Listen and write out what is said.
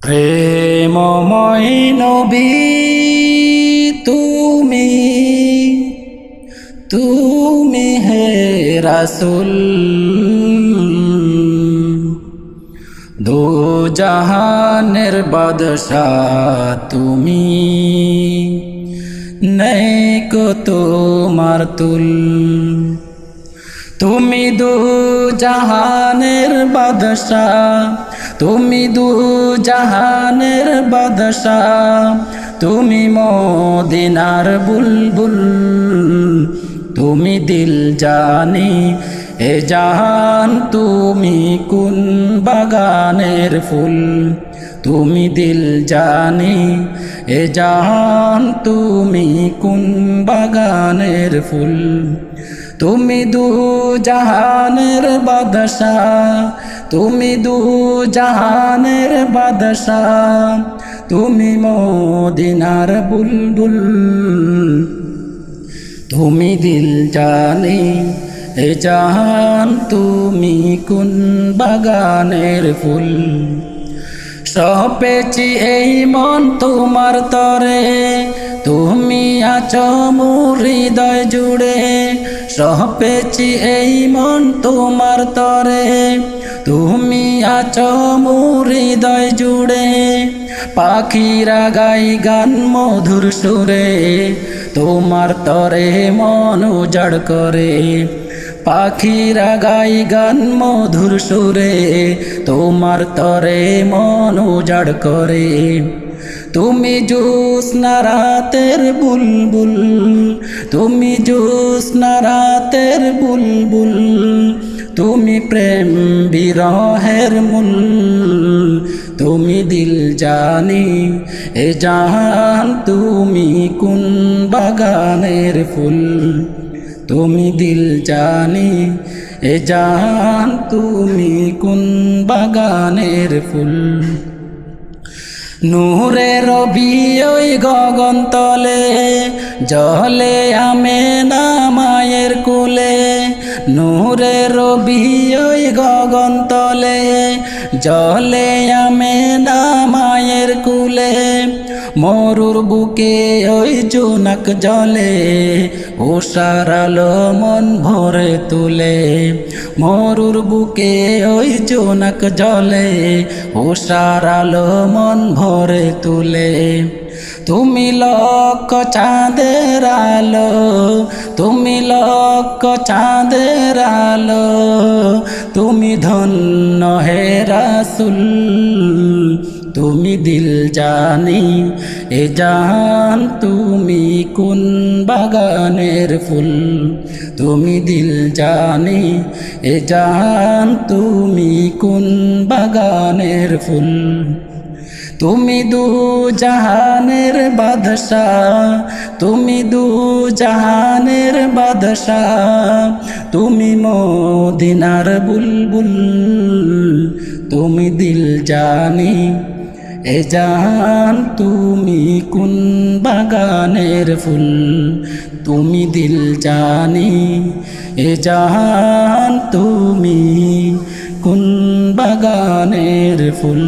প্রেমময় নবী তুমি তুমি হে রাসূল দো জাহানের বাদশাহ তুমি নেই কো তোমার তুল তুমি দু জাহানের বাদশাহ তুমি দু জাহানের বাদশাহ তুমি মদিনার বুলবুল তুমি দিল জানি এ জাহান তুমি কোন বাগানের ফুল তুমি দিল জানি এ জাহান তুমি কোন বাগানের ফুল তুমি দু জাহানের বাদশাহ তুমি দু জাহানের বাদশাহ তুমি মদিনার বুলবুল তুমি দিল জানি এ জাহান তুমি কোন বাগানের ফুল সপেছি এই মন তোমার তরে তুমি আছো মোর হৃদয় জুড়ে সপেছি এই মন তোমার তরে তুমি আছো মোর হৃদয় জুড়ে পাখিরা গাই গান মধুর সুরে তোমার তরে মন উজাড় করে পাখিরা গাই গান মধুর সুরে তোমার তরে মন উজাড় করে তুমি জ্যোৎস্না রাতের বুলবুল তুমি জ্যোৎস্না রাতের বুলবুল তুমি প্রেম বিরহের মূল তুমি দিল জানি এ জাহান তুমি কোন বাগানের ফুল তুমি দিল জানি এ জাহান তুমি কোন বাগানের ফুল নূরে রবি ওই গগন তলে জলে আমেনা মায়ের কুলে নূরে রবি ওই গগন তলে জলে আমেনা মায়ের কুলে মরুর বুকে ওই জোনাক জলে ও সারালো মন ভরে তুলে মরুর বুকে ওই জোনাক জলে ও সারালো মন ভরে তুলে তুমি লক্ষ চাঁদের আলো তুমি লক্ষ চাঁদের আলো তুমি ধন্য হে রাসূল তুমি দিল জানি এ জাহান তুমি কোন বাগানের ফুল তুমি দিল জানি এ জাহান তুমি কোন বাগানের ফুল তুমি দু জাহানের বাদশাহ তুমি দু জাহানের বাদশাহ তুমি মদিনার বুলবুল তুমি দিল জানি এ জাহান তুমি কোন বাগানের ফুল তুমি দিল জানি এ জাহান তুমি কোন বাগানের ফুল।